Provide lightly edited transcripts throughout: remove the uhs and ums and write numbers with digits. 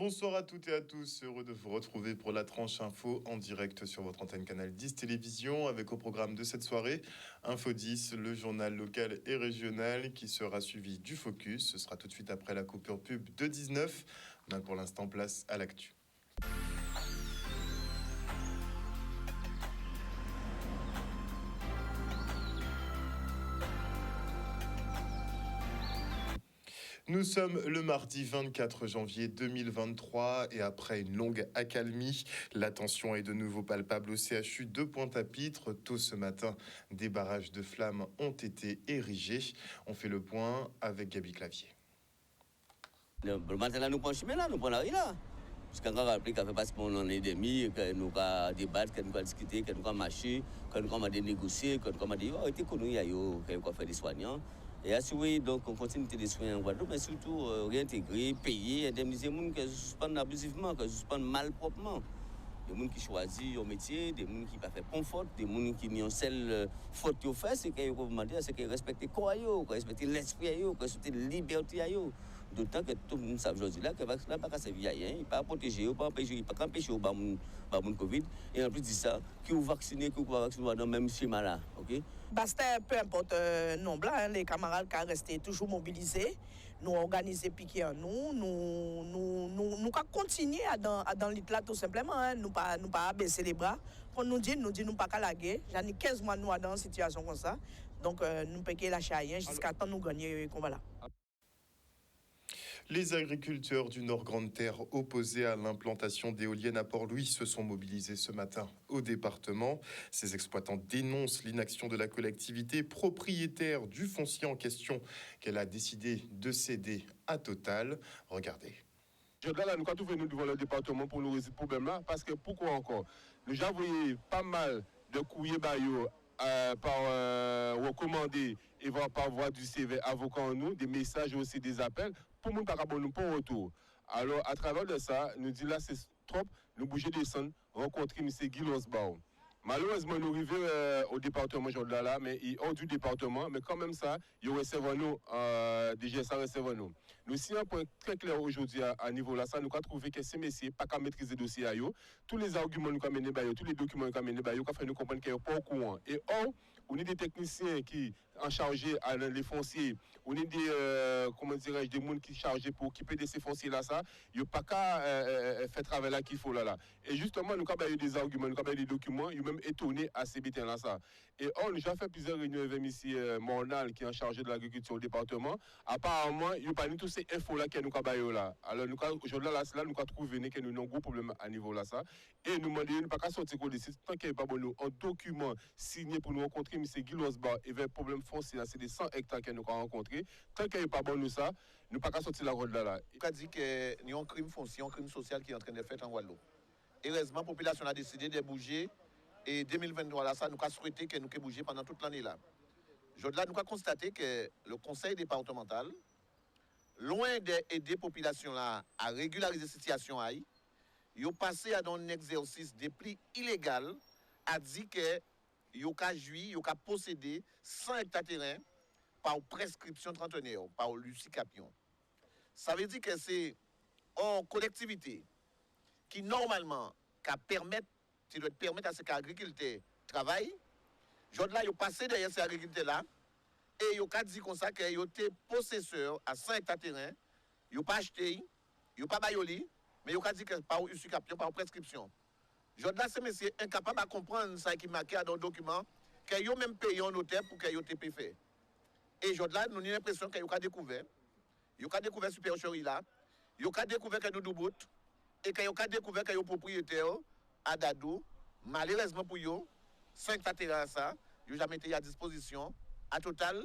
Bonsoir à toutes et à tous, heureux de vous retrouver pour la tranche info en direct sur votre antenne Canal 10 Télévision avec au programme de cette soirée Info 10, le journal local et régional qui sera suivi du Focus. Ce sera tout de suite après la coupure pub de 19. Mais pour l'instant, place à l'actu. Nous sommes le mardi 24 janvier 2023 et après une longue accalmie, la tension est de nouveau palpable au CHU de Pointe-à-Pitre. Tôt ce matin, des barrages de flammes ont été érigés. On fait le point avec Gabi Clavier. Le matin là, nous prenons chemin là, nous prenons la rue là. Parce qu'on a rappelé qu'on fait pas pendant un an et demi, que nous avons débattre, que nous avons discuter, que nous avons marché, que nous avons négocier, que nous avons dit, oh, qu'on nous y a eu, que nous avons fait des soignants. Et assurer donc on continue des soins en Guadeloupe, mais surtout réintégrer, payer, indemniser les gens qui suspendent abusivement, qui suspendent mal proprement. Des gens qui choisissent un métier, des gens qui ne font pas confort, des gens qui ont une seule faute qu'ils font, c'est qu'ils respectent le corps, qu'ils respectent l'esprit, qu'ils respectent la liberté. D'autant que tout le monde sait aujourd'hui que le vaccin n'a pas servi à rien, il ne pas protéger, il ne pas empêcher le Covid. Et en plus de ça, qui vous vaccinez, qui vous pas vacciné dans le même schéma là. Okay? Peu importe le nombre, les camarades qui restent toujours mobilisés, nous organiser piquer en nous continuer dans l'île là tout simplement, hein, nous pas baisser les bras. Pour nous dire nous pas qu'à laguer. J'en ai 15 mois nous dans une situation comme ça. Donc nous payons la rien jusqu'à temps nous gagner le combat là. Les agriculteurs du Nord Grande Terre opposés à l'implantation d'éoliennes à Port-Louis se sont mobilisés ce matin au département. Ces exploitants dénoncent l'inaction de la collectivité propriétaire du foncier en question qu'elle a décidé de céder à Total. Regardez. Là, nous sommes venus devant le département pour nous résoudre ce problème-là, parce que pourquoi encore? Nous avons envoyé pas mal de courriers par recommandé et par voie du CV avocat en nous, des messages aussi, des appels, pour nous pas nous pour retour. Alors, à travers de ça, nous disons là, c'est trop, nous bouger descendre, rencontrer M. Guy Losbao. Malheureusement, nous arrivons au département aujourd'hui là, mais hors du département, mais quand même ça, ils recevent nous, déjà ça recevent nous. Nous, si un point très clair aujourd'hui à niveau là, ça nous avons trouvé que ces messieurs pas qu'à maîtriser le dossier à eux, tous les arguments nous avons menés, tous les documents nous avons menés, nous avons fait nous comprendre qu'ils sont pas au courant. Et or, on est des techniciens qui en chargé à les fonciers, on est des comment dirais-je, des gens qui sont chargés pour occuper de ces fonciers là, ça, ils n'ont pas qu'à faire travail là qu'il faut là. Et justement, nous avons eu des arguments, nous avons eu des documents, ils même étonné à ces bêtises là ça. Et or, nous avons fait plusieurs réunions avec M. Mornal qui est en charge de l'agriculture au département. Apparemment, il n'y a pas tous ces infos là que nous avons là. Alors nous aujourd'hui là, nous avons trouvé que nous avons un gros problème à niveau là ça. Et nous demandons nous pas qu'à sortir de ici tant qu'il n'y a pas bon un document signé pour nous rencontrer M. Guy Losbao et vers problème foncier, c'est des 100 hectares que nous avons rencontrés. Tant qu'il n'y a pas bon nous ça, nous pas qu'à sortir la route là. Il a dit que nous avons un crime foncier, un crime social qui est en train de faire en Guadeloupe. Heureusement, la population a décidé de bouger. Et 2023, là, ça, nous avons souhaité que nous puissions bouger pendant toute l'année là. Aujourd'hui, nous avons constaté que le conseil départemental, loin d'aider les populations là à régulariser la situation, ils ont passé à un exercice de pli illégal, a dit que ils ont joué, ils ont possédé 100 hectares de terrain par prescription trentenaire, par Lucie Capion. Ça veut dire que c'est une collectivité qui, normalement, doit permettre à ces agriculteurs de travailler. Aujourd'hui, ils ont passé derrière ces agriculteurs-là et ils ont dit comme ça qu'ils étaient possesseurs à 100 hectares de terrain. Ils n'ont pas acheté, ils n'ont pas baillé, mais ils ont dit que par Lucie Capion, par prescription. Aujourd'hui, ces messieurs sont incapables de comprendre ça qui est marqué dans le document, qu'ils ont même payé un notaire pour qu'ils aient fait. Et aujourd'hui, nous avons l'impression qu'ils ont découvert. Ils ont découvert supercherie là. Ils ont découvert qu'ils ont doubout. Et qu'ils ont découvert qu'ils ont propriétaire à Dadou. Malheureusement pour eux, 5 terrains ça, ils ont jamais été à disposition à Total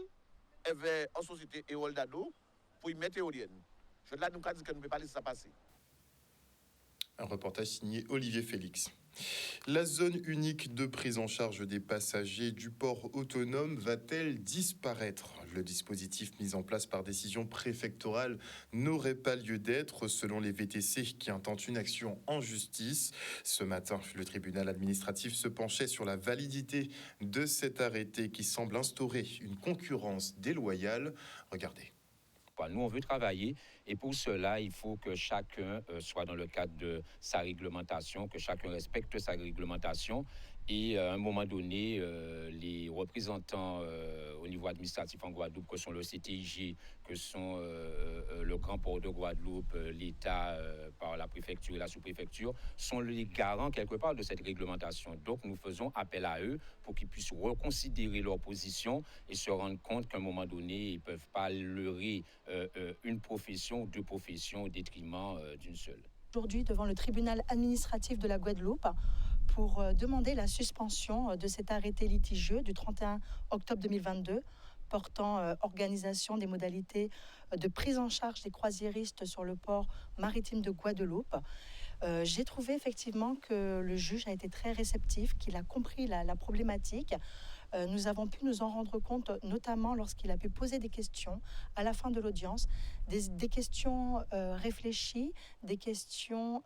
et en société Eol Dadou pour y mettre éolienne. Aujourd'hui, nous avons dit que nous ne pouvons pas laisser ça passer. Un reportage signé Olivier Félix. La zone unique de prise en charge des passagers du port autonome va-t-elle disparaître? Le dispositif mis en place par décision préfectorale n'aurait pas lieu d'être, selon les VTC qui intentent une action en justice. Ce matin, le tribunal administratif se penchait sur la validité de cet arrêté qui semble instaurer une concurrence déloyale. Regardez. Nous, on veut travailler Et pour cela, il faut que chacun soit dans le cadre de sa réglementation, que chacun respecte sa réglementation. Et à un moment donné, les représentants au niveau administratif en Guadeloupe, que sont le CTIG, que sont le Grand Port de Guadeloupe, l'État par la préfecture et la sous-préfecture, sont les garants quelque part de cette réglementation. Donc nous faisons appel à eux pour qu'ils puissent reconsidérer leur position et se rendre compte qu'à un moment donné, ils ne peuvent pas leurrer une profession ou deux professions au détriment d'une seule. Aujourd'hui devant le tribunal administratif de la Guadeloupe pour demander la suspension de cet arrêté litigieux du 31 octobre 2022 portant organisation des modalités de prise en charge des croisiéristes sur le port maritime de Guadeloupe. J'ai trouvé effectivement que le juge a été très réceptif, qu'il a compris la problématique. Nous avons pu nous en rendre compte, notamment lorsqu'il a pu poser des questions à la fin de l'audience, des questions réfléchies, des questions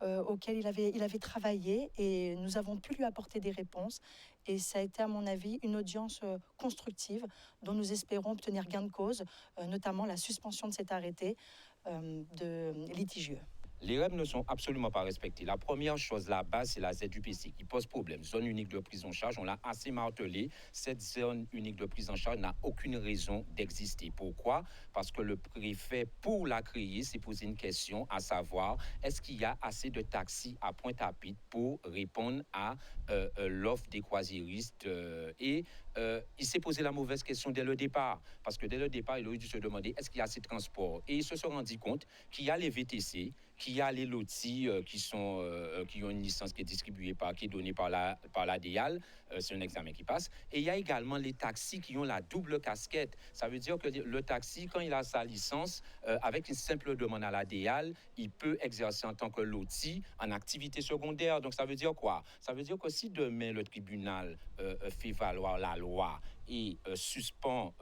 auxquelles il avait travaillé, et nous avons pu lui apporter des réponses. Et ça a été, à mon avis, une audience constructive dont nous espérons obtenir gain de cause, notamment la suspension de cet arrêté de litigieux. Les règles ne sont absolument pas respectées. La première chose là-bas, c'est la ZUPC qui pose problème. Zone unique de prise en charge, on l'a assez martelé. Cette zone unique de prise en charge n'a aucune raison d'exister. Pourquoi? Parce que le préfet, pour la créer, s'est posé une question, à savoir, est-ce qu'il y a assez de taxis à Pointe-à-Pitre pour répondre à l'offre des croisiéristes il s'est posé la mauvaise question dès le départ. Parce que dès le départ, il aurait dû se demander, est-ce qu'il y a assez de transport? Et il se sont rendu compte qu'il y a les VTC, qu'il y a les lotis qui ont une licence qui est distribuée qui est donnée par la DEAL, c'est un examen qui passe. Et il y a également les taxis qui ont la double casquette. Ça veut dire que le taxi, quand il a sa licence, avec une simple demande à la DEAL, il peut exercer en tant que loti en activité secondaire. Donc ça veut dire quoi? Ça veut dire que si demain le tribunal fait valoir la loi et suspend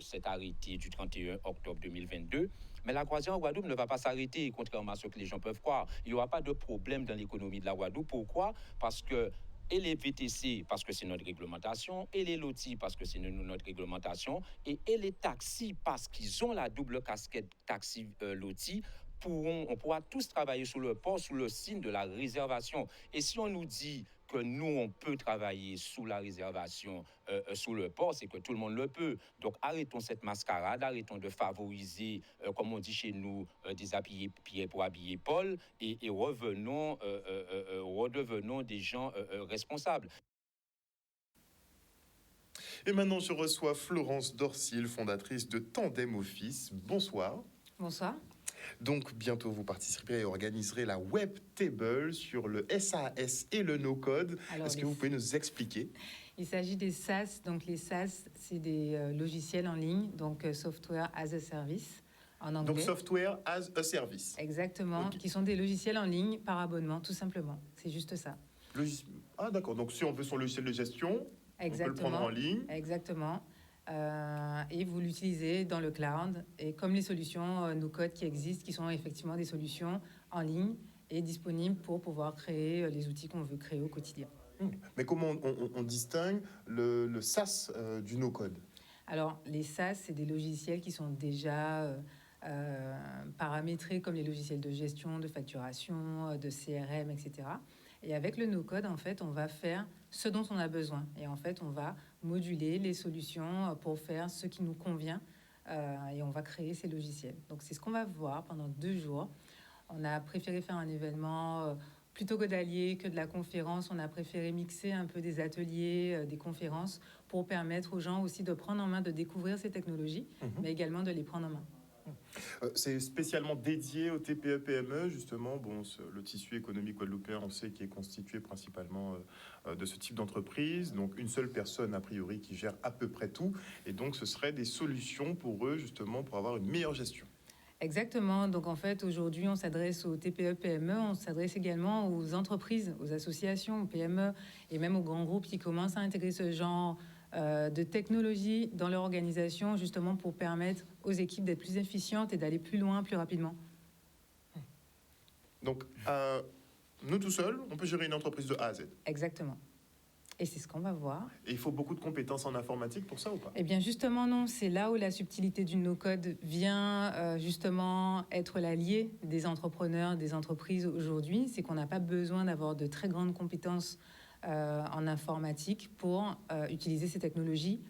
cet arrêté du 31 octobre 2022, mais la croisière en Guadeloupe ne va pas s'arrêter, contrairement à ce que les gens peuvent croire. Il n'y aura pas de problème dans l'économie de la Guadeloupe. Pourquoi? Parce que et les VTC, parce que c'est notre réglementation, et les lotis, parce que c'est notre réglementation, et les taxis, parce qu'ils ont la double casquette taxi-loti, on pourra tous travailler sous le port, sous le signe de la réservation. Et si on nous dit que nous, on peut travailler sous la réservation, sous le port, c'est que tout le monde le peut. Donc, arrêtons cette mascarade, arrêtons de favoriser, comme on dit chez nous, des habillés Pierre pour habiller Paul, et redevenons des gens responsables. Et maintenant, je reçois Florence Dorsil, fondatrice de Tandem Office. Bonsoir. Bonsoir. Donc, bientôt, vous participerez et organiserez la Web Table sur le SAS et le No-Code. Est-ce que vous pouvez nous expliquer? Il s'agit des SaaS. Donc, les SaaS, c'est des logiciels en ligne, donc Software as a Service en anglais. Donc, Software as a Service. Exactement, okay. Qui sont des logiciels en ligne par abonnement, tout simplement. C'est juste ça. Ah, d'accord. Donc, si on veut son logiciel de gestion, exactement, on peut le prendre en ligne. Exactement. Et vous l'utilisez dans le cloud. Et comme les solutions no-code qui existent, qui sont effectivement des solutions en ligne et disponibles pour pouvoir créer les outils qu'on veut créer au quotidien. Mais comment on distingue le SaaS du no-code? Alors, les SaaS, c'est des logiciels qui sont déjà paramétrés comme les logiciels de gestion, de facturation, de CRM, etc. Et avec le no-code, en fait, on va faire ce dont on a besoin. Et en fait, on va moduler les solutions pour faire ce qui nous convient et on va créer ces logiciels. Donc, c'est ce qu'on va voir pendant 2 jours. On a préféré faire un événement plutôt que d'allier que de la conférence. On a préféré mixer un peu des ateliers, des conférences pour permettre aux gens aussi de prendre en main, de découvrir ces technologies, mais également de les prendre en main. C'est spécialement dédié aux TPE-PME, justement. Bon, le tissu économique guadeloupéen, on sait qu'il est constitué principalement de ce type d'entreprise. Donc, une seule personne, a priori, qui gère à peu près tout. Et donc, ce serait des solutions pour eux, justement, pour avoir une meilleure gestion. Exactement. Donc, en fait, aujourd'hui, on s'adresse aux TPE-PME. On s'adresse également aux entreprises, aux associations, aux PME et même aux grands groupes qui commencent à intégrer ce genre de technologie dans leur organisation, justement pour permettre aux équipes d'être plus efficientes et d'aller plus loin, plus rapidement. Donc, nous tout seuls, on peut gérer une entreprise de A à Z. Exactement. Et c'est ce qu'on va voir. Et il faut beaucoup de compétences en informatique pour ça ou pas? Eh bien, justement, non. C'est là où la subtilité du no-code vient justement être l'allié des entrepreneurs, des entreprises aujourd'hui. C'est qu'on n'a pas besoin d'avoir de très grandes compétences en informatique pour utiliser ces technologies,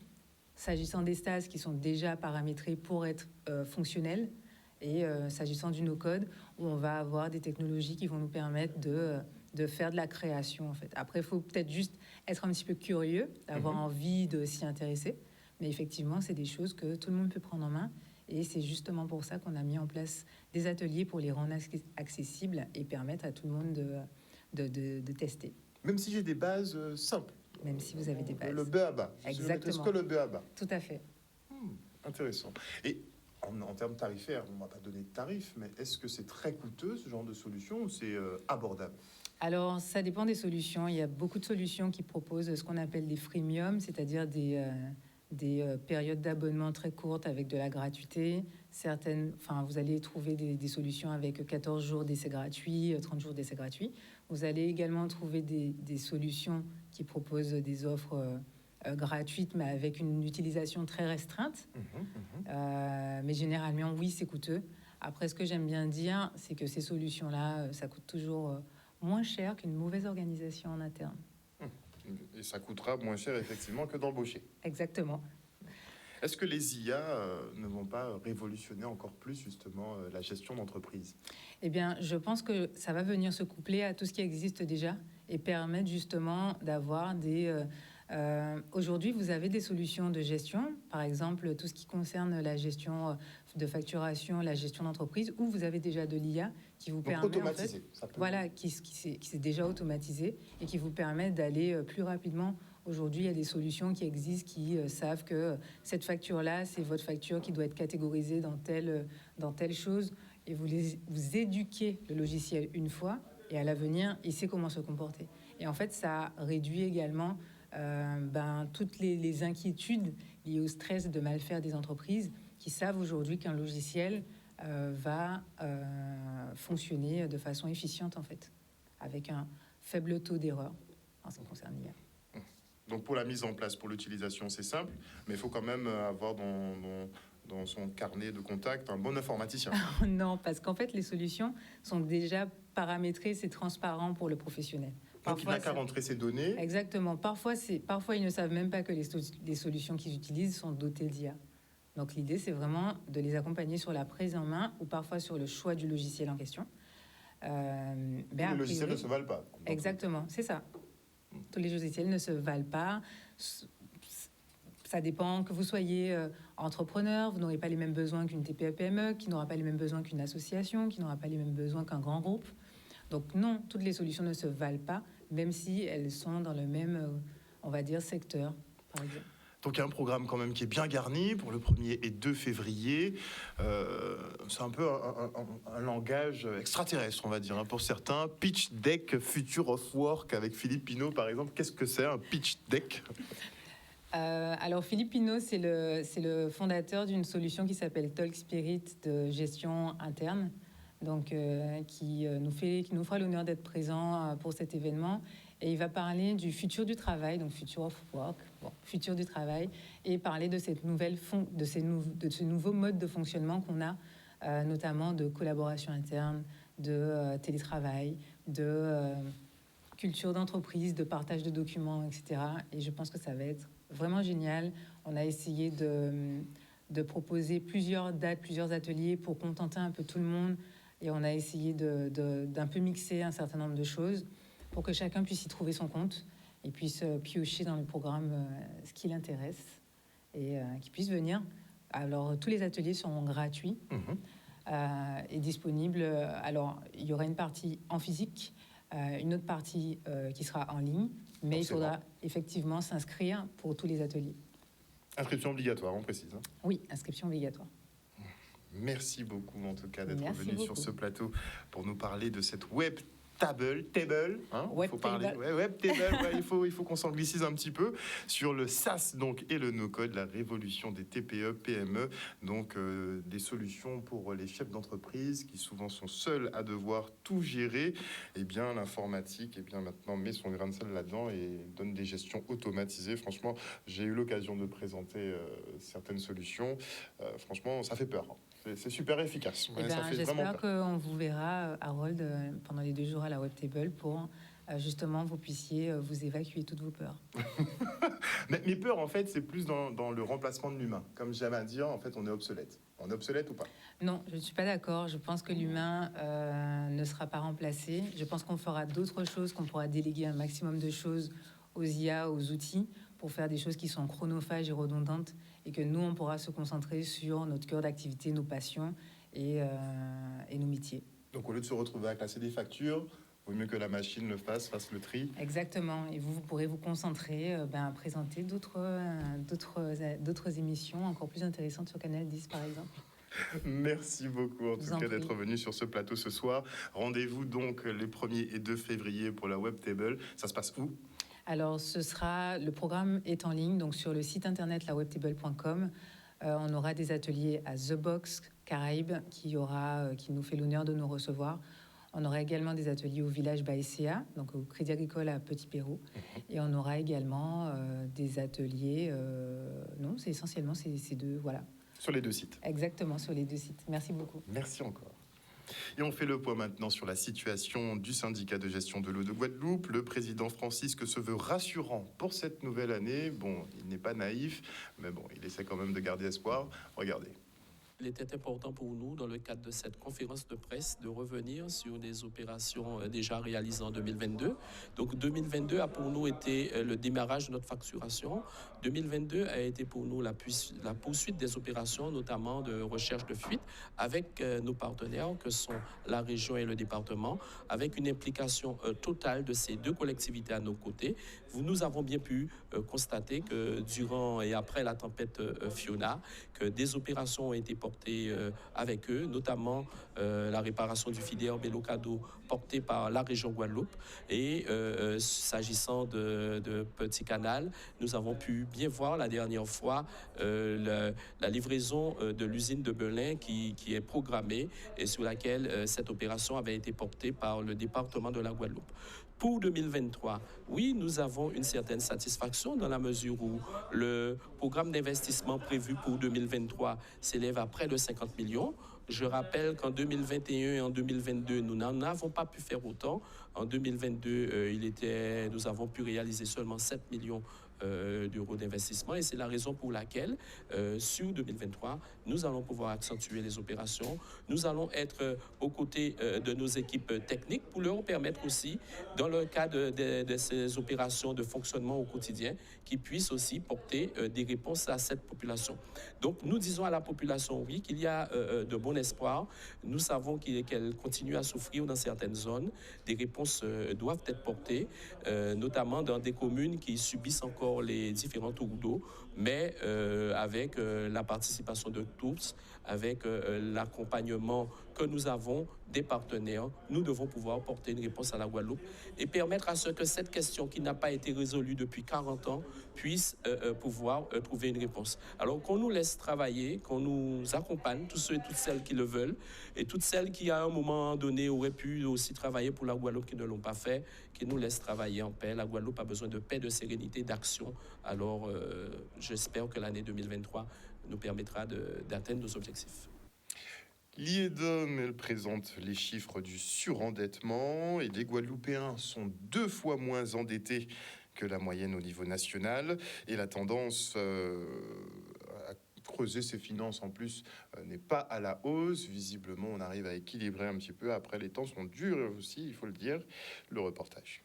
s'agissant des SaaS qui sont déjà paramétrés pour être fonctionnels, et s'agissant du no-code, où on va avoir des technologies qui vont nous permettre de faire de la création, en fait. Après, il faut peut-être juste être un petit peu curieux, d'avoir envie de s'y intéresser. Mais effectivement, c'est des choses que tout le monde peut prendre en main. Et c'est justement pour ça qu'on a mis en place des ateliers pour les rendre accessibles et permettre à tout le monde de tester. Même si j'ai des bases simples. Même si vous avez des bases. Le b.a.-ba. Exactement. Que le b.a.-ba. Tout à fait. Intéressant. Et en termes tarifaires, on ne va pas donner de tarifs, mais est-ce que c'est très coûteux, ce genre de solution, ou c'est abordable? Alors, ça dépend des solutions. Il y a beaucoup de solutions qui proposent ce qu'on appelle des freemiums, c'est-à-dire des périodes d'abonnement très courtes avec de la gratuité. Vous allez trouver des solutions avec 14 jours d'essai gratuit, 30 jours d'essai gratuit. Vous allez également trouver des solutions qui proposent des offres gratuites, mais avec une utilisation très restreinte. Mais généralement, oui, c'est coûteux. Après, ce que j'aime bien dire, c'est que ces solutions-là, ça coûte toujours moins cher qu'une mauvaise organisation en interne. Et ça coûtera moins cher, effectivement, que d'embaucher. Exactement. Est-ce que les IA ne vont pas révolutionner encore plus, justement, la gestion d'entreprise? Eh bien, je pense que ça va venir se coupler à tout ce qui existe déjà et permettre justement d'avoir des... aujourd'hui, vous avez des solutions de gestion, par exemple, tout ce qui concerne la gestion de facturation, la gestion d'entreprise, où vous avez déjà de l'IA qui vous permet... automatisé. Voilà, qui s'est déjà automatisé et qui vous permet d'aller plus rapidement. Aujourd'hui, il y a des solutions qui existent qui savent que cette facture-là, c'est votre facture qui doit être catégorisée dans telle chose. Et vous éduquez le logiciel une fois, et à l'avenir, il sait comment se comporter. Et en fait, ça réduit également toutes les inquiétudes liées au stress de mal faire des entreprises qui savent aujourd'hui qu'un logiciel va fonctionner de façon efficiente, en fait, avec un faible taux d'erreur en ce qui concerne l'IA. Donc pour la mise en place, pour l'utilisation, c'est simple, mais il faut quand même avoir dans son carnet de contact un bon informaticien. Non, parce qu'en fait, les solutions sont déjà paramétrées, c'est transparent pour le professionnel. Donc il n'a qu'à rentrer ses données. Exactement. Parfois, ils ne savent même pas que les solutions qu'ils utilisent sont dotées d'IA. Donc l'idée, c'est vraiment de les accompagner sur la prise en main ou parfois sur le choix du logiciel en question. Les logiciels ne se valent pas. Exactement, c'est ça. Tous les logiciels ne se valent pas. Ça dépend que vous soyez entrepreneur, vous n'aurez pas les mêmes besoins qu'une TPE-PME, qui n'aura pas les mêmes besoins qu'une association, qui n'aura pas les mêmes besoins qu'un grand groupe. Donc non, toutes les solutions ne se valent pas, même si elles sont dans le même, on va dire, secteur, par exemple. Donc il y a un programme quand même qui est bien garni pour le 1er et 2 février. C'est un peu un langage extraterrestre, on va dire, pour certains. Pitch Deck Future of Work avec Philippe Pinault, par exemple. Qu'est-ce que c'est un pitch deck? Alors Philippe Pinault, c'est le fondateur d'une solution qui s'appelle Talk Spirit de gestion interne, donc qui nous fera l'honneur d'être présent pour cet événement. Et il va parler du futur du travail, donc Future of Work, futur du travail, et parler de cette de ce nouveau mode de fonctionnement qu'on a, notamment de collaboration interne, de télétravail, de culture d'entreprise, de partage de documents, etc. Et je pense que ça va être vraiment génial. On a essayé de proposer plusieurs dates, plusieurs ateliers pour contenter un peu tout le monde, et on a essayé d'un peu mixer un certain nombre de choses pour que chacun puisse y trouver son compte et puisse piocher dans le programme ce qui l'intéresse et qu'il puisse venir. Alors, tous les ateliers sont gratuits et disponibles. Alors, il y aura une partie en physique, une autre partie qui sera en ligne, mais il faudra effectivement s'inscrire pour tous les ateliers. Inscription obligatoire, on précise. Oui, inscription obligatoire. Merci beaucoup, en tout cas, d'être venu sur ce plateau pour nous parler de cette web Table, hein, Web faut parler. table. Ouais, web table, ouais, il faut qu'on s'anglicise un petit peu sur le SaaS donc et le no-code, la révolution des TPE, PME, donc des solutions pour les chefs d'entreprise qui souvent sont seuls à devoir tout gérer. Et bien l'informatique, et bien maintenant met son grain de sel là-dedans et donne des gestions automatisées. Franchement, j'ai eu l'occasion de présenter certaines solutions. Franchement, ça fait peur. C'est super efficace. Eh Ouais, ça ben, fait vraiment j'espère peur. qu'on vous verra, Harold, pendant les 2 jours à la Webtable pour justement vous puissiez vous évacuer toutes vos peurs. Mais mes peurs, en fait, c'est plus dans le remplacement de l'humain. Comme j'avais à dire, en fait, on est obsolète. On est obsolète ou pas? Non, je ne suis pas d'accord. Je pense que l'humain ne sera pas remplacé. Je pense qu'on fera d'autres choses, qu'on pourra déléguer un maximum de choses aux IA, aux outils, pour faire des choses qui sont chronophages et redondantes, et que nous, on pourra se concentrer sur notre cœur d'activité, nos passions et nos métiers. Donc, au lieu de se retrouver à classer des factures, vaut mieux que la machine le fasse le tri. Exactement. Et vous pourrez vous concentrer à présenter d'autres émissions encore plus intéressantes sur Canal 10, par exemple. Merci beaucoup, en Je vous tout en cas, prie. d'être venu sur ce plateau ce soir. Rendez-vous donc les 1er et 2 février pour la Webtable. Ça se passe où? Alors, le programme est en ligne, donc sur le site internet lawebtable.com. On aura des ateliers à The Box Caraïbes qui nous fait l'honneur de nous recevoir. On aura également des ateliers au village Baïséa, donc au Crédit Agricole à Petit Pérou. Et on aura également des ateliers. Non, c'est essentiellement ces 2, voilà. Sur les 2 sites. Exactement, sur les 2 sites. Merci beaucoup. Merci encore. Et on fait le point maintenant sur la situation du syndicat de gestion de l'eau de Guadeloupe. Le président Francisque se veut rassurant pour cette nouvelle année. Bon, il n'est pas naïf, mais bon, il essaie quand même de garder espoir. Regardez. Il était important pour nous, dans le cadre de cette conférence de presse, de revenir sur des opérations déjà réalisées en 2022. Donc 2022 a pour nous été le démarrage de notre facturation. 2022 a été pour nous la poursuite des opérations, notamment de recherche de fuite, avec nos partenaires que sont la région et le département, avec une implication totale de ces 2 collectivités à nos côtés. Nous avons bien pu constater que durant et après la tempête Fiona, que des opérations ont été portées avec eux, notamment la réparation du FIDER Bélocado porté par la région Guadeloupe. Et s'agissant de Petit Canal, nous avons pu bien voir la dernière fois la livraison de l'usine de Belin qui est programmée et sur laquelle cette opération avait été portée par le département de la Guadeloupe. Pour 2023, oui, nous avons une certaine satisfaction dans la mesure où le programme d'investissement prévu pour 2023 s'élève à près de 50 millions. Je rappelle qu'en 2021 et en 2022, nous n'en avons pas pu faire autant. En 2022, nous avons pu réaliser seulement 7 millions d'euros d'investissement et c'est la raison pour laquelle sur 2023 nous allons pouvoir accentuer les opérations, nous allons être aux côtés de nos équipes techniques pour leur permettre aussi dans le cadre de ces opérations de fonctionnement au quotidien qui puissent aussi porter des réponses à cette population. Donc nous disons à la population oui qu'il y a de bon espoir, nous savons qu'elle continue à souffrir dans certaines zones, des réponses doivent être portées notamment dans des communes qui subissent encore les différents tours d'eau, mais avec la participation de tous, avec l'accompagnement que nous avons des partenaires, nous devons pouvoir porter une réponse à la Guadeloupe et permettre à ce que cette question qui n'a pas été résolue depuis 40 ans puisse pouvoir trouver une réponse. Alors qu'on nous laisse travailler, qu'on nous accompagne, tous ceux et toutes celles qui le veulent, et toutes celles qui à un moment donné auraient pu aussi travailler pour la Guadeloupe qui ne l'ont pas fait, qui nous laissent travailler en paix. La Guadeloupe a besoin de paix, de sérénité, d'action. Alors j'espère que l'année 2023 nous permettra d'atteindre nos objectifs. L'IEDOM, elle présente les chiffres du surendettement et les Guadeloupéens sont 2 fois moins endettés que la moyenne au niveau national. Et la tendance à creuser ses finances en plus n'est pas à la hausse. Visiblement, on arrive à équilibrer un petit peu. Après, les temps sont durs aussi, il faut le dire. Le reportage.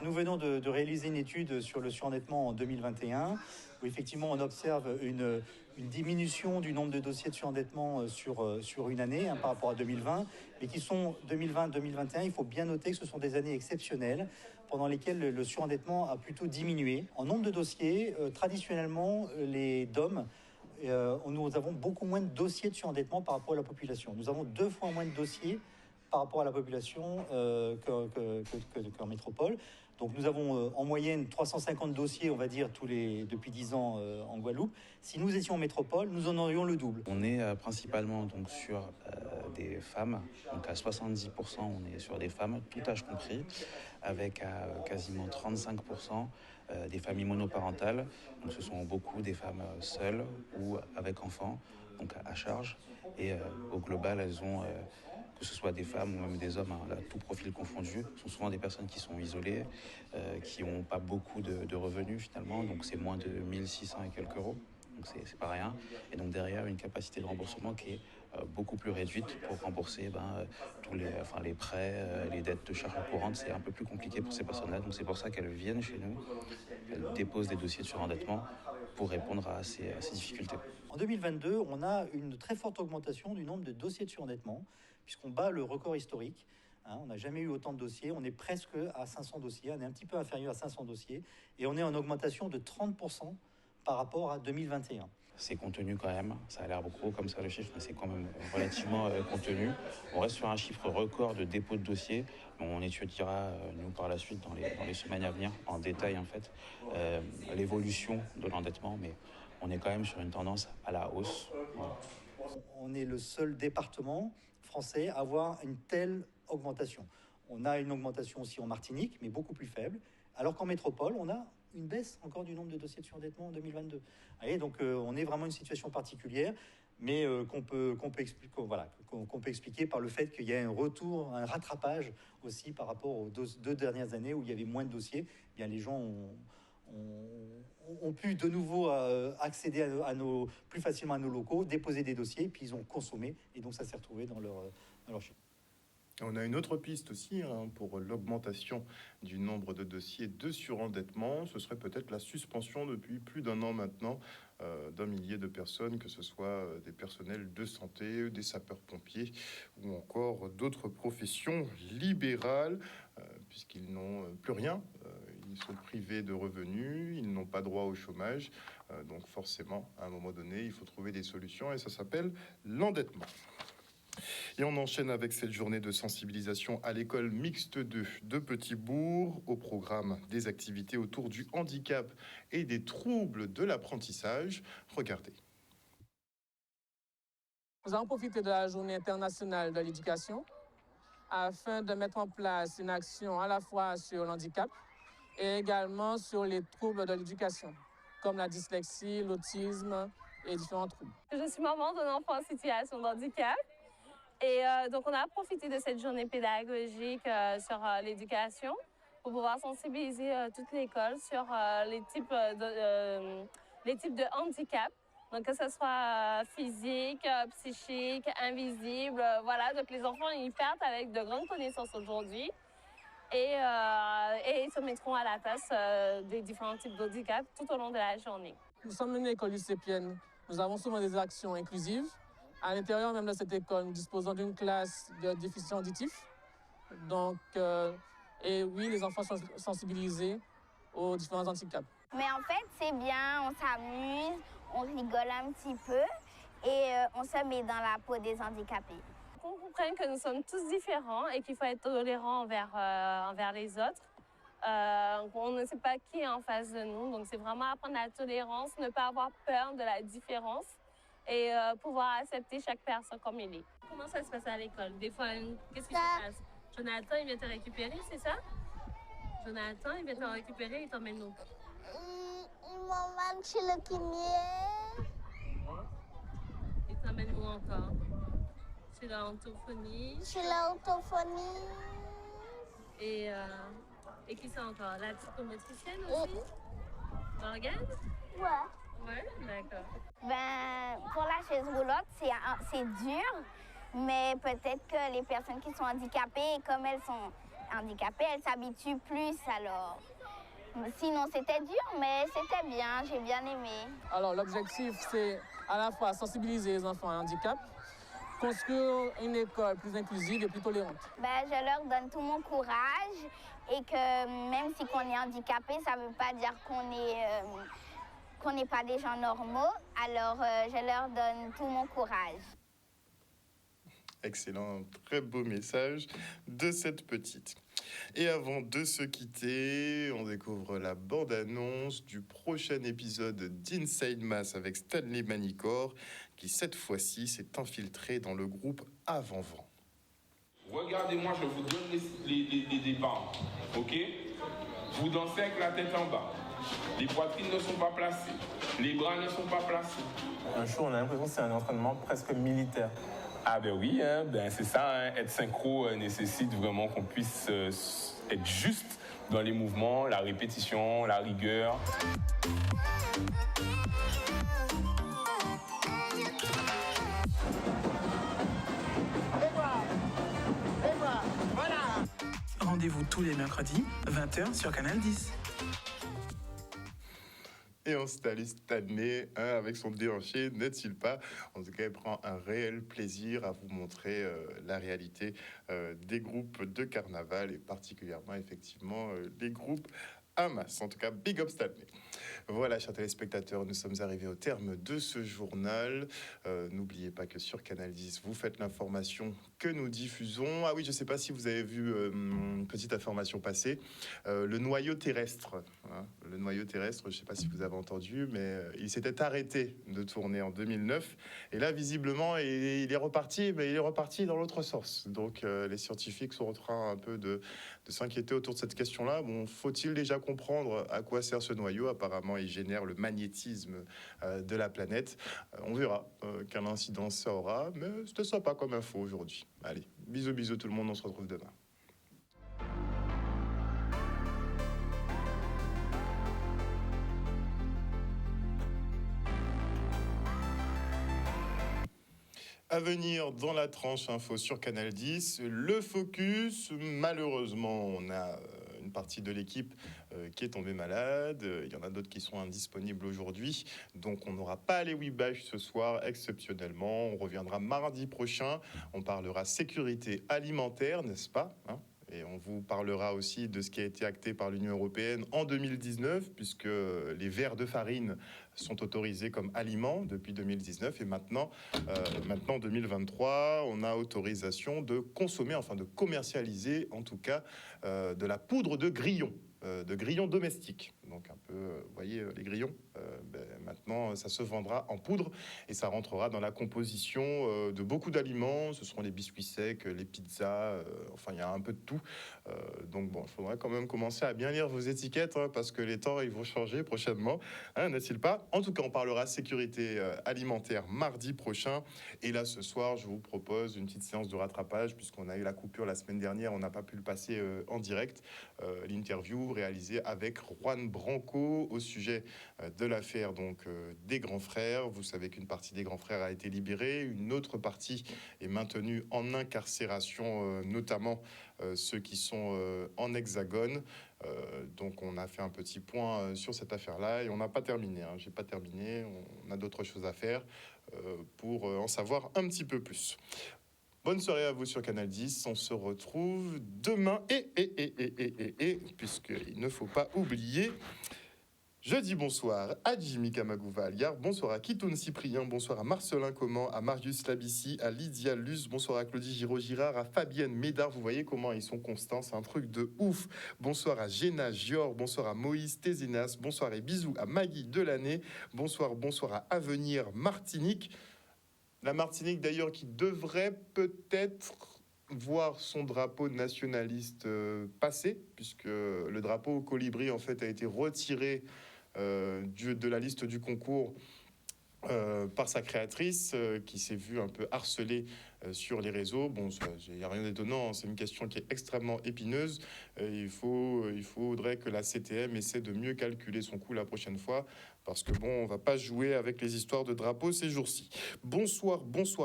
Nous venons de réaliser une étude sur le surendettement en 2021, où effectivement on observe une diminution du nombre de dossiers de surendettement sur une année par rapport à 2020, mais qui sont 2020-2021, il faut bien noter que ce sont des années exceptionnelles pendant lesquelles le surendettement a plutôt diminué. En nombre de dossiers, traditionnellement, les DOM, nous avons beaucoup moins de dossiers de surendettement par rapport à la population. Nous avons 2 fois moins de dossiers par rapport à la population qu'en métropole. Donc nous avons en moyenne 350 dossiers, on va dire, depuis 10 ans en Guadeloupe. Si nous étions en métropole, nous en aurions le double. On est principalement donc, sur des femmes, donc à 70%, on est sur des femmes, tout âge compris, avec quasiment 35% des familles monoparentales. Donc ce sont beaucoup des femmes seules ou avec enfants, donc à charge. Et au global, elles ont... que ce soit des femmes ou même des hommes, hein, là, tout profil confondu, sont souvent des personnes qui sont isolées, qui n'ont pas beaucoup de revenus finalement, donc c'est moins de 1600 et quelques euros, donc c'est pas rien. Et donc derrière, une capacité de remboursement qui est beaucoup plus réduite pour rembourser tous les prêts, les dettes de charges courantes. C'est un peu plus compliqué pour ces personnes-là, donc c'est pour ça qu'elles viennent chez nous, elles déposent des dossiers de surendettement pour répondre à ces difficultés. En 2022, on a une très forte augmentation du nombre de dossiers de surendettement, puisqu'on bat le record historique. On n'a jamais eu autant de dossiers. On est presque à 500 dossiers. On est un petit peu inférieur à 500 dossiers. Et on est en augmentation de 30% par rapport à 2021. C'est contenu quand même. Ça a l'air beaucoup comme ça le chiffre, mais c'est quand même relativement contenu. On reste sur un chiffre record de dépôt de dossiers. On étudiera, nous, par la suite, dans les semaines à venir, en détail, en fait, l'évolution de l'endettement. Mais on est quand même sur une tendance à la hausse. Voilà. On est le seul département français à avoir une telle augmentation. On a une augmentation aussi en Martinique, mais beaucoup plus faible, alors qu'en métropole, on a une baisse encore du nombre de dossiers de surendettement en 2022. Allez, donc on est vraiment une situation particulière, mais qu'on peut expliquer par le fait qu'il y a un retour, un rattrapage aussi par rapport aux deux dernières années où il y avait moins de dossiers. Eh bien, les gens ont pu de nouveau accéder plus facilement à nos locaux, déposer des dossiers, puis ils ont consommé, et donc ça s'est retrouvé dans leur chiffre. On a une autre piste aussi pour l'augmentation du nombre de dossiers de surendettement. Ce serait peut-être la suspension depuis plus d'un an maintenant d'un millier de personnes, que ce soit des personnels de santé, des sapeurs-pompiers ou encore d'autres professions libérales, puisqu'ils n'ont plus rien. Ils sont privés de revenus, ils n'ont pas droit au chômage. Donc forcément, à un moment donné, il faut trouver des solutions et ça s'appelle l'endettement. Et on enchaîne avec cette journée de sensibilisation à l'école mixte 2 de Petit-Bourg, au programme des activités autour du handicap et des troubles de l'apprentissage. Regardez. Nous avons profité de la journée internationale de l'éducation afin de mettre en place une action à la fois sur l'handicap et également sur les troubles de l'éducation, comme la dyslexie, l'autisme et différents troubles. Je suis maman d'un enfant en situation de handicap. Et donc, on a profité de cette journée pédagogique sur l'éducation pour pouvoir sensibiliser toute l'école sur les types de handicap. Donc, que ce soit physique, psychique, invisible. Voilà, donc les enfants, ils partent avec de grandes connaissances aujourd'hui et ils se mettront à la tâche des différents types de handicap tout au long de la journée. Nous sommes une école lycéenne. Nous avons souvent des actions inclusives. À l'intérieur même de cette école, nous disposons d'une classe de déficit auditif. Donc, et oui, les enfants sont sensibilisés aux différents handicaps. Mais en fait, c'est bien, on s'amuse, on rigole un petit peu et on se met dans la peau des handicapés. On comprend que nous sommes tous différents et qu'il faut être tolérant envers les autres. On ne sait pas qui est en face de nous, donc c'est vraiment apprendre la tolérance, ne pas avoir peur de la différence. Et pouvoir accepter chaque personne comme il est. Comment ça se passe à l'école? Des fois, qu'est-ce qui se passe? Jonathan, il vient te récupérer, c'est ça? Jonathan, il vient te récupérer, il t'emmène où? Il m'emmène chez le kiné. Il t'emmène où encore? Chez l'orthophonie. Chez l'orthophonie. Et qui c'est encore? La psychomotricienne aussi? Morgane? Ouais. Ouais, d'accord. Pour la chaise roulante, c'est dur, mais peut-être que les personnes qui sont handicapées, comme elles sont handicapées, elles s'habituent plus alors. Sinon, c'était dur, mais c'était bien, j'ai bien aimé. Alors, l'objectif, c'est à la fois sensibiliser les enfants à handicap, construire une école plus inclusive et plus tolérante. Je leur donne tout mon courage et que même si on est handicapé, ça ne veut pas dire qu'on n'est pas des gens normaux, alors je leur donne tout mon courage. Excellent, très beau message de cette petite. Et avant de se quitter, on découvre la bande-annonce du prochain épisode d'Inside Mass avec Stanley Manicor, qui cette fois-ci s'est infiltré dans le groupe Avant-Vent. Regardez-moi, je vous donne les départs, ok? Vous dansez avec la tête en bas. Les poitrines ne sont pas placées. Les bras ne sont pas placés. Un show, on a l'impression que c'est un entraînement presque militaire. Ah ben oui, hein, c'est ça, hein, être synchro nécessite vraiment qu'on puisse être juste dans les mouvements, la répétition, la rigueur. Rendez-vous tous les mercredis, 20h sur Canal 10. Et on salue Stanley avec son déhanché, n'est-il pas? En tout cas, il prend un réel plaisir à vous montrer la réalité des groupes de carnaval et particulièrement, effectivement, des groupes Hamas. En tout cas, big up Stanley. Voilà, chers téléspectateurs, nous sommes arrivés au terme de ce journal. N'oubliez pas que sur Canal 10, vous faites l'information que nous diffusons. Ah oui, je ne sais pas si vous avez vu une petite information passer. Le noyau terrestre. Hein, le noyau terrestre, je ne sais pas si vous avez entendu, mais il s'était arrêté de tourner en 2009. Et là, visiblement, il est reparti, mais il est reparti dans l'autre sens. Donc, les scientifiques sont en train un peu de s'inquiéter autour de cette question-là. Bon, faut-il déjà comprendre à quoi sert ce noyau? Apparemment, il génère le magnétisme de la planète. On verra quelle incidence ça aura, mais c'était sympa comme info aujourd'hui. Allez, bisous tout le monde, on se retrouve demain. À venir dans la tranche info sur Canal 10, le focus. Malheureusement, on a une partie de l'équipe qui est tombée malade. Il y en a d'autres qui sont indisponibles aujourd'hui. Donc, on n'aura pas les Weebash ce soir, exceptionnellement. On reviendra mardi prochain. On parlera sécurité alimentaire, n'est-ce pas, hein? Et on vous parlera aussi de ce qui a été acté par l'Union européenne en 2019, puisque les verres de farine sont autorisés comme aliments depuis 2019. Et maintenant, 2023, on a autorisation de consommer, enfin de commercialiser en tout cas, de la poudre de grillons domestiques. Donc un peu, vous voyez, les grillons, maintenant ça se vendra en poudre et ça rentrera dans la composition de beaucoup d'aliments. Ce seront les biscuits secs, les pizzas, enfin il y a un peu de tout. Donc bon, il faudra quand même commencer à bien lire vos étiquettes, hein, parce que les temps ils vont changer prochainement, hein, n'est-il pas? En tout cas, on parlera sécurité alimentaire mardi prochain. Et là, ce soir, je vous propose une petite séance de rattrapage puisqu'on a eu la coupure la semaine dernière, on n'a pas pu le passer en direct. L'interview réalisée avec Juan Branco au sujet de l'affaire des grands frères. Vous savez qu'une partie des grands frères a été libérée, une autre partie est maintenue en incarcération, notamment ceux qui sont en hexagone. Donc on a fait un petit point sur cette affaire-là et on n'a pas terminé. J'ai pas terminé, on a d'autres choses à faire pour en savoir un petit peu plus. Bonne soirée à vous sur Canal 10. On se retrouve demain puisqu'il ne faut pas oublier. Je dis bonsoir à Jimmy Kamagouva Aliar, bonsoir à Kitoun Cyprien, bonsoir à Marcelin Comment, à Marius Labici, à Lydia Luce, bonsoir à Claudie Giraud-Girard, à Fabienne Médard. Vous voyez comment ils sont constants, c'est un truc de ouf. Bonsoir à Géna Gior, bonsoir à Moïse Tézénas, bonsoir et bisous à Maggie Delaney, bonsoir à Avenir Martinique. La Martinique d'ailleurs qui devrait peut-être voir son drapeau nationaliste passer, puisque le drapeau au colibri en fait a été retiré de la liste du concours par sa créatrice qui s'est vue un peu harcelée sur les réseaux. Bon, il n'y a rien d'étonnant, c'est une question qui est extrêmement épineuse. Il faudrait que la CTM essaie de mieux calculer son coût la prochaine fois, parce que bon, on va pas jouer avec les histoires de drapeaux ces jours-ci. Bonsoir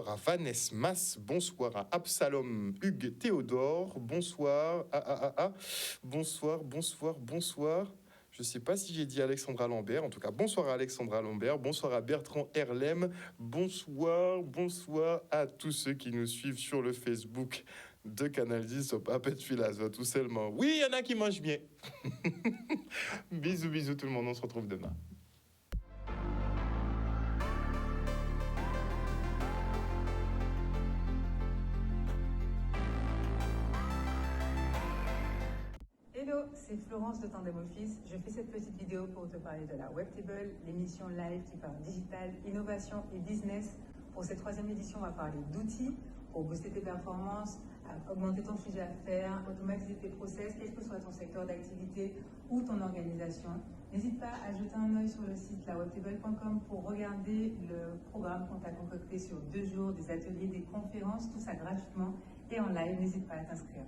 à Vanessa Mass, bonsoir à Absalom Hugues Théodore, bonsoir bonsoir. Je ne sais pas si j'ai dit Alexandra Lambert. En tout cas, bonsoir à Alexandra Lambert. Bonsoir à Bertrand Herlem. Bonsoir à tous ceux qui nous suivent sur le Facebook de Canal 10 au Papet Filazo, tout seulement. Oui, il y en a qui mangent bien. Bisous tout le monde. On se retrouve demain. c'est Florence de Tandem Office. Je fais cette petite vidéo pour te parler de la Webtable, l'émission live qui parle digital, innovation et business. Pour cette 3e édition, on va parler d'outils pour booster tes performances, augmenter ton chiffre d'affaires, automatiser tes process, quel que soit ton secteur d'activité ou ton organisation. N'hésite pas à jeter un œil sur le site lawebtable.com pour regarder le programme qu'on t'a concocté sur 2 jours, des ateliers, des conférences, tout ça gratuitement et en live. N'hésite pas à t'inscrire.